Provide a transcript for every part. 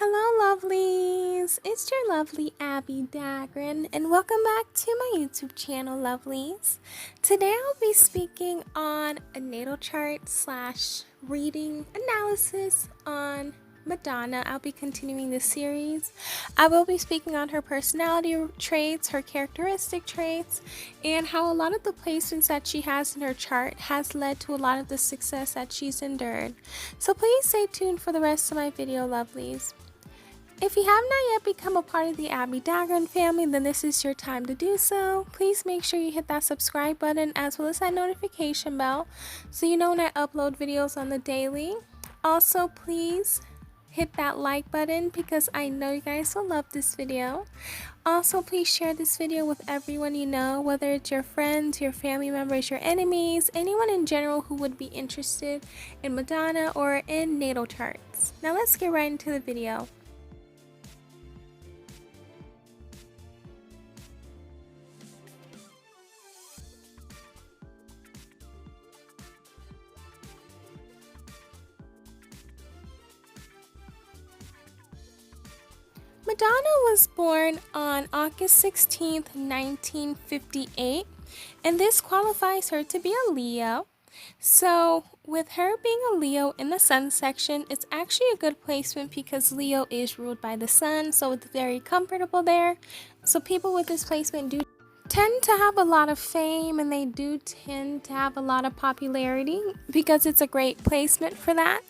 Hello lovelies, it's your lovely Abbie Dagrin and welcome back to my YouTube channel lovelies. Today I'll be speaking on a natal chart slash reading analysis on Madonna. I'll be continuing this series. I will be speaking on her personality traits, her characteristic traits, and how a lot of the placements that she has in her chart has led to a lot of the success that she's endured. So please stay tuned for the rest of my video lovelies. If you have not yet become a part of the Abbie Dagrin family, then this is your time to do so. Please make sure you hit that subscribe button as well as that notification bell so you know when I upload videos on the daily. Also, please hit that like button because I know you guys will love this video. Also, please share this video with everyone you know, whether it's your friends, your family members, your enemies, anyone in general who would be interested in Madonna or in natal charts. Now let's get right into the video. Madonna was born on August 16th, 1958, and this qualifies her to be a Leo. So, with her being a Leo in the Sun section, it's actually a good placement because Leo is ruled by the Sun, so it's very comfortable there. So, people with this placement do tend to have a lot of fame and they do tend to have a lot of popularity because it's a great placement for that.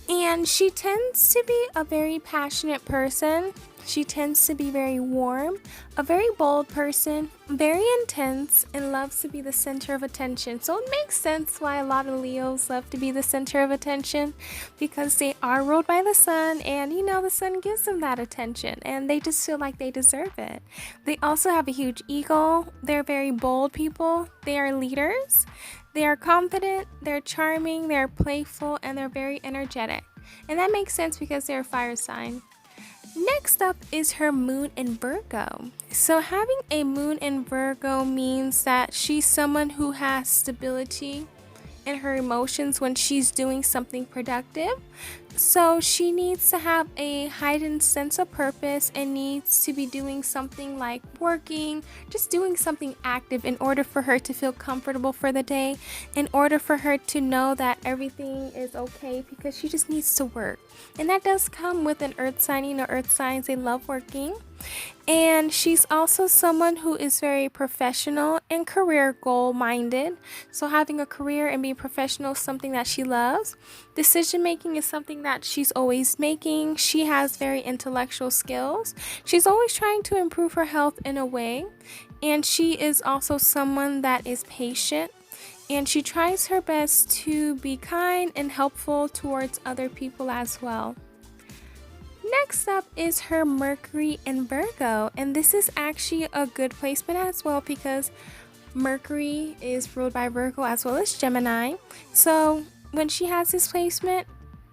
And she tends to be a very passionate person. She tends to be very warm, a very bold person, very intense, and loves to be the center of attention. So it makes sense why a lot of Leos love to be the center of attention because they are ruled by the Sun, and you know the Sun gives them that attention and they just feel like they deserve it. They also have a huge ego. They're very bold people. They are leaders. They are confident, they're charming, they're playful, and they're very energetic. And that makes sense because they're a fire sign. Next up is her moon in Virgo. So having a moon in Virgo means that she's someone who has stability in her emotions when she's doing something productive. So she needs to have a heightened sense of purpose and needs to be doing something like working, just doing something active in order for her to feel comfortable for the day, in order for her to know that everything is okay, because she just needs to work. And that does come with an earth sign. You know, earth signs, they love working. And she's also someone who is very professional and career goal minded. So having a career and being professional is something that she loves. Decision making is something that she's always making. She has very intellectual skills. She's always trying to improve her health in a way. And she is also someone that is patient. And she tries her best to be kind and helpful towards other people as well. Next up is her Mercury and Virgo, and this is actually a good placement as well because Mercury is ruled by Virgo as well as Gemini. So when she has this placement,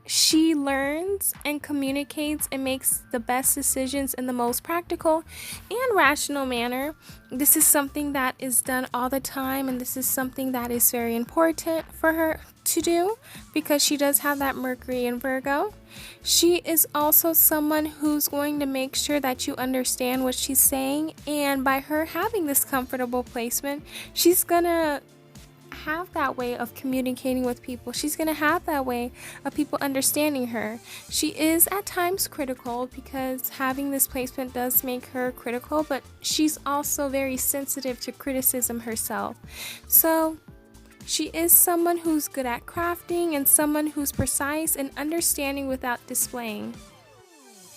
she learns and communicates and makes the best decisions in the most practical and rational manner. This is something that is done all the time, and this is something that is very important for her to do because she does have that Mercury in Virgo. She is also someone who's going to make sure that you understand what she's saying, and by her having this comfortable placement, she's gonna have that way of communicating with people. She's gonna have that way of people understanding her. She is at times critical because having this placement does make her critical, but she's also very sensitive to criticism herself. So she is someone who's good at crafting and someone who's precise and understanding without displaying.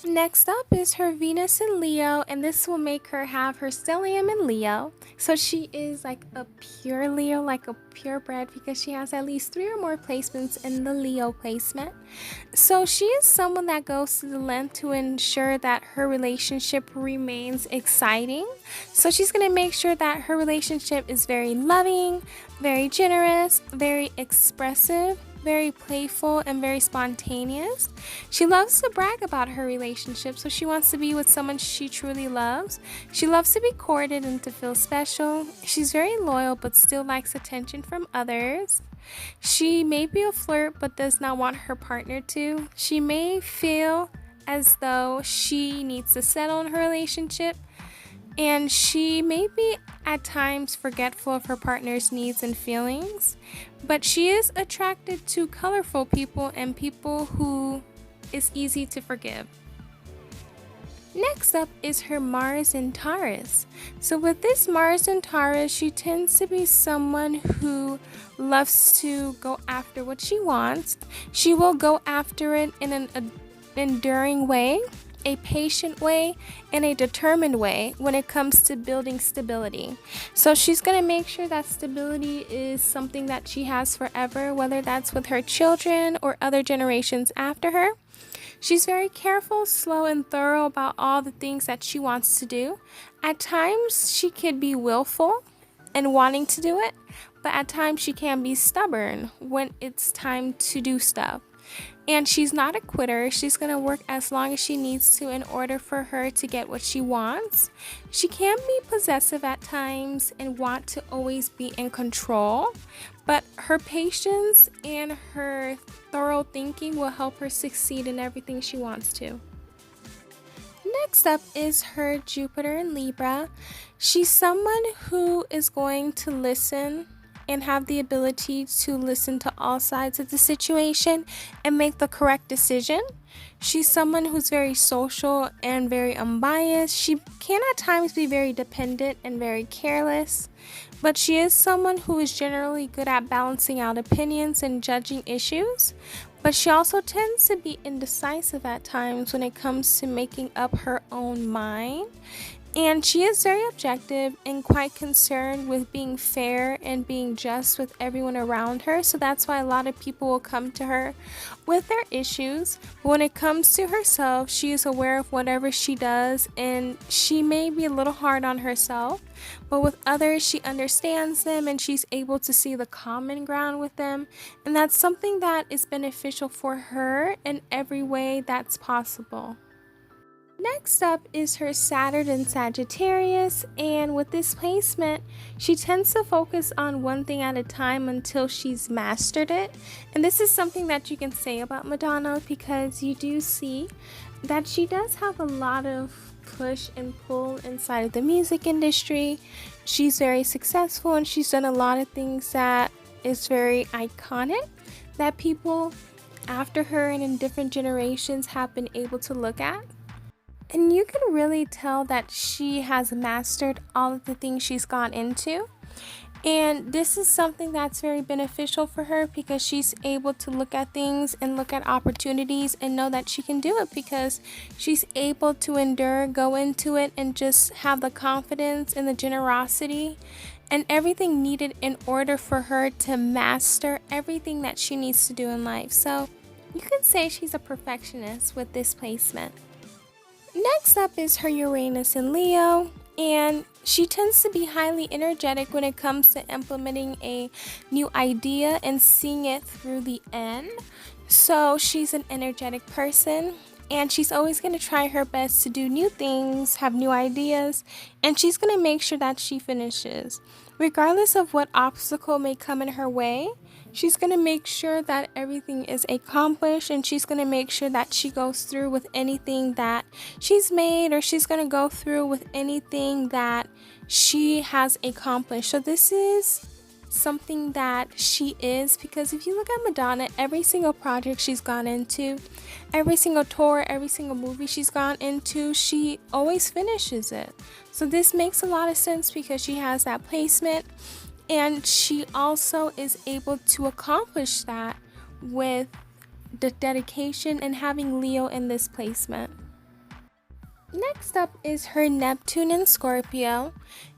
Next up is her Venus in Leo, and this will make her have her stellium in Leo. So she is like a pure Leo, like a purebred, because she has at least 3 or more placements in the Leo placement. So she is someone that goes to the length to ensure that her relationship remains exciting. So she's going to make sure that her relationship is very loving, very generous, very expressive, very playful, and very spontaneous. She loves to brag about her relationship, so she wants to be with someone she truly loves. She loves to be courted and to feel special. She's very loyal but still likes attention from others. She may be a flirt but does not want her partner to. She may feel as though she needs to settle in her relationship, and she may be at times forgetful of her partner's needs and feelings, but she is attracted to colorful people and people who is easy to forgive. Next up is her Mars in Taurus. So with this Mars in Taurus, she tends to be someone who loves to go after what she wants. She will go after it in an enduring way, a patient way, and a determined way when it comes to building stability. So she's going to make sure that stability is something that she has forever, whether that's with her children or other generations after her. She's very careful, slow, and thorough about all the things that she wants to do. At times, she could be willful and wanting to do it, but at times she can be stubborn when it's time to do stuff. And she's not a quitter. She's going to work as long as she needs to in order for her to get what she wants. She can be possessive at times and want to always be in control, but her patience and her thorough thinking will help her succeed in everything she wants to. Next up is her Jupiter in Libra. She's someone who is going to listen and have the ability to listen to all sides of the situation and make the correct decision. She's someone who's very social and very unbiased. She can at times be very dependent and very careless, but she is someone who is generally good at balancing out opinions and judging issues. But she also tends to be indecisive at times when it comes to making up her own mind. And she is very objective and quite concerned with being fair and being just with everyone around her. So that's why a lot of people will come to her with their issues. But when it comes to herself, she is aware of whatever she does, and she may be a little hard on herself. But with others, she understands them and she's able to see the common ground with them. And that's something that is beneficial for her in every way that's possible. Next up is her Saturn in Sagittarius, and with this placement, she tends to focus on one thing at a time until she's mastered it. And this is something that you can say about Madonna, because you do see that she does have a lot of push and pull inside of the music industry. She's very successful and she's done a lot of things that is very iconic that people after her and in different generations have been able to look at. And you can really tell that she has mastered all of the things she's gone into. And this is something that's very beneficial for her, because she's able to look at things and look at opportunities and know that she can do it, because she's able to endure, go into it, and just have the confidence and the generosity and everything needed in order for her to master everything that she needs to do in life. So you can say she's a perfectionist with this placement. Next up is her Uranus and Leo, and she tends to be highly energetic when it comes to implementing a new idea and seeing it through the end. So she's an energetic person, and she's always going to try her best to do new things, have new ideas, and she's going to make sure that she finishes. Regardless of what obstacle may come in her way, she's going to make sure that everything is accomplished, and she's going to make sure that she goes through with anything that she's made, or she's going to go through with anything that she has accomplished. So this is something that she is, because if you look at Madonna, every single project she's gone into, every single tour, every single movie she's gone into, she always finishes it. So this makes a lot of sense because she has that placement, and she also is able to accomplish that with the dedication and having Leo in this placement. Next up is her Neptune in Scorpio.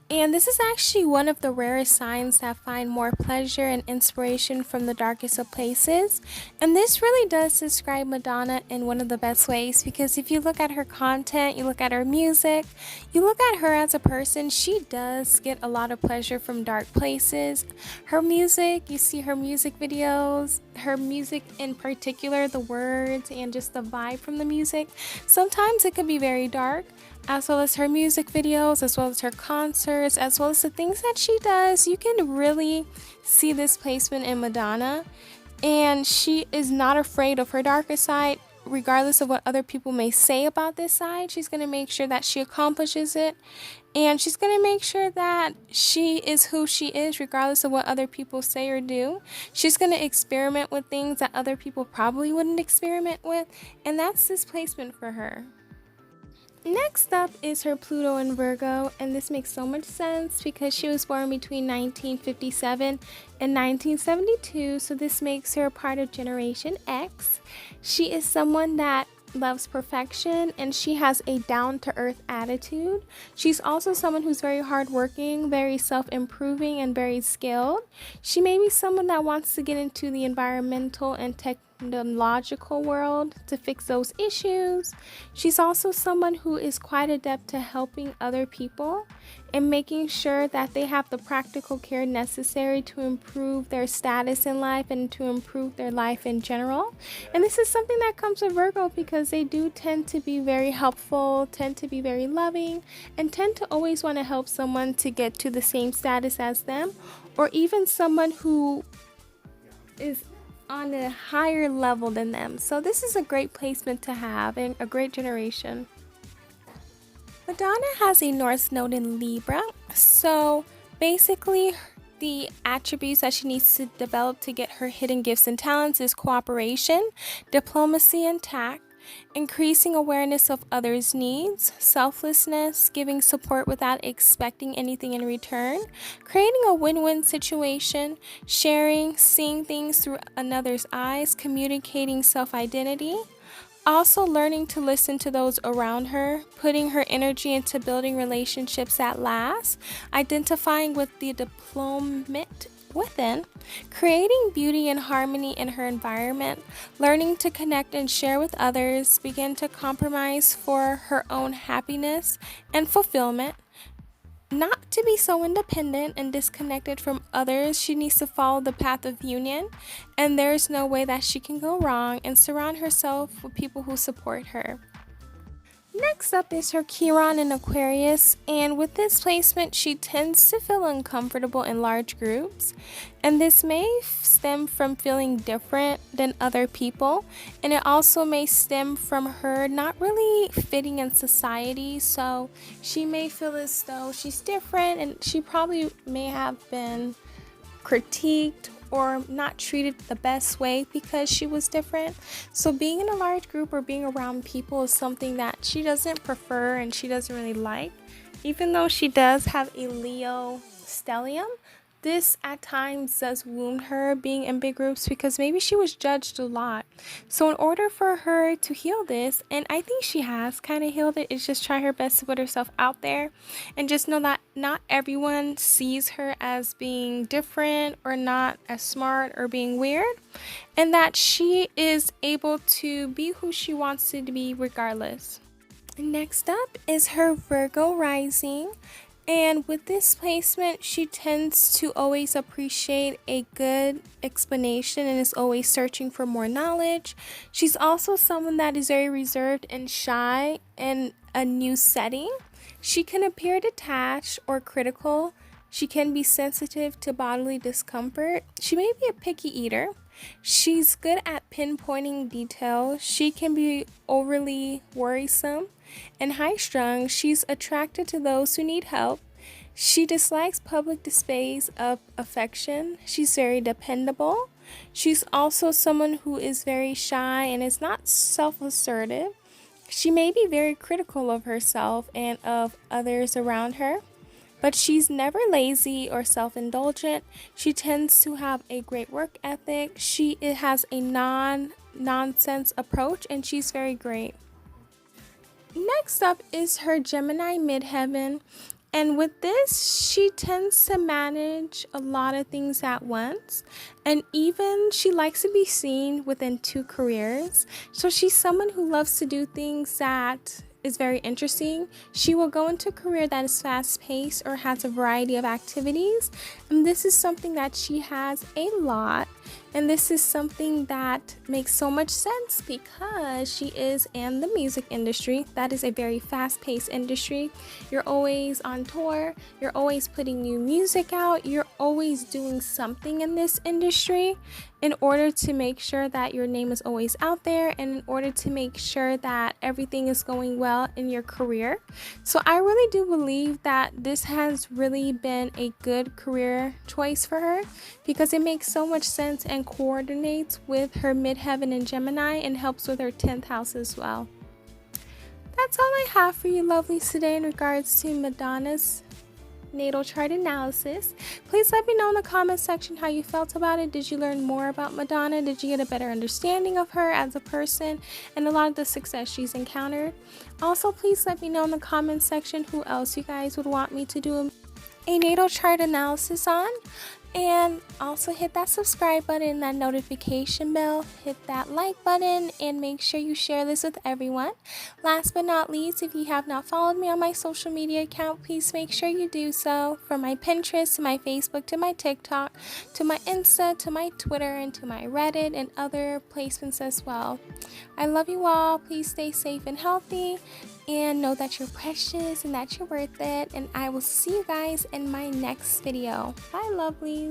And this is actually one of the rarest signs that find more pleasure and inspiration from the darkest of places. And this really does describe Madonna in one of the best ways, because if you look at her content, you look at her music, you look at her as a person, she does get a lot of pleasure from dark places. Her music, you see her music videos, her music in particular, the words and just the vibe from the music. Sometimes it can be very dark, as well as her music videos, as well as her concerts, as well as the things that she does. You can really see this placement in Madonna, and she is not afraid of her darker side. regardless of what other people may say about this side, she's going to make sure that she accomplishes it. And she's going to make sure that she is who she is, regardless of what other people say or do. She's going to experiment with things that other people probably wouldn't experiment with. And that's this placement for her. Next up is her Pluto and Virgo, and this makes so much sense because she was born between 1957 and 1972, so this makes her a part of Generation X. She is someone that loves perfection, and she has a down-to-earth attitude. She's also someone who's very hardworking, very self-improving, and very skilled. She may be someone that wants to get into the environmental and technological world to fix those issues. She's also someone who is quite adept to helping other people and making sure that they have the practical care necessary to improve their status in life and to improve their life in general. And this is something that comes with Virgo because they do tend to be very helpful, tend to be very loving, and tend to always want to help someone to get to the same status as them, or even someone who is on a higher level than them. So this is a great placement to have and a great generation. Madonna has a North Node in Libra, so basically the attributes that she needs to develop to get her hidden gifts and talents is cooperation, diplomacy and tact, increasing awareness of others' needs, selflessness, giving support without expecting anything in return, creating a win-win situation, sharing, seeing things through another's eyes, communicating self-identity, also learning to listen to those around her, putting her energy into building relationships that last, identifying with the diplomat within, creating beauty and harmony in her environment, learning to connect and share with others, begin to compromise for her own happiness and fulfillment, not to be so independent and disconnected from others. She needs to follow the path of union, and there's no way that she can go wrong, and surround herself with people who support her. Next up is her Kiron and Aquarius, and with this placement she tends to feel uncomfortable in large groups, and this may stem from feeling different than other people, and it also may stem from her not really fitting in society. So she may feel as though she's different, and she probably may have been critiqued or not treated the best way because she was different. So being in a large group or being around people is something that she doesn't prefer and she doesn't really like. Even though she does have a Leo stellium, this at times does wound her being in big groups because maybe she was judged a lot. So in order for her to heal this, and I think she has kind of healed it, is just try her best to put herself out there and just know that not everyone sees her as being different or not as smart or being weird, and that she is able to be who she wants to be regardless. Next up is her Virgo rising. And with this placement, she tends to always appreciate a good explanation and is always searching for more knowledge. She's also someone that is very reserved and shy in a new setting. She can appear detached or critical. She can be sensitive to bodily discomfort. She may be a picky eater. She's good at pinpointing details. She can be overly worrisome and high-strung. She's attracted to those who need help. She dislikes public displays of affection. She's very dependable. She's also someone who is very shy and is not self-assertive. She may be very critical of herself and of others around her, but she's never lazy or self-indulgent. She tends to have a great work ethic. She has a non-nonsense approach, and she's very great. Next up is her Gemini Midheaven. And with this, she tends to manage a lot of things at once. And even she likes to be seen within 2 careers. So she's someone who loves to do things that is very interesting. She will go into a career that is fast-paced or has a variety of activities. And this is something that she has a lot. And this is something that makes so much sense because she is in the music industry. That is a very fast-paced industry. You're always on tour, you're always putting new music out, you're always doing something in this industry in order to make sure that your name is always out there and in order to make sure that everything is going well in your career. So I really do believe that this has really been a good career choice for her because it makes so much sense and coordinates with her midheaven in Gemini and helps with her 10th house as well. That's all I have for you lovelies today in regards to Madonna's natal chart analysis. Please let me know in the comment section how you felt about it. Did you learn more about Madonna? Did you get a better understanding of her as a person and a lot of the success she's encountered? Also, please let me know in the comment section who else you guys would want me to do a natal chart analysis on. And also hit that subscribe button and that notification bell. Hit that like button and make sure you share this with everyone. Last but not least, if you have not followed me on my social media account, please make sure you do so. From my Pinterest to my Facebook to my TikTok to my Insta to my Twitter and to my Reddit and other placements as well. I love you all. Please stay safe and healthy and know that you're precious and that you're worth it. And I will see you guys in my next video. Bye, lovelies.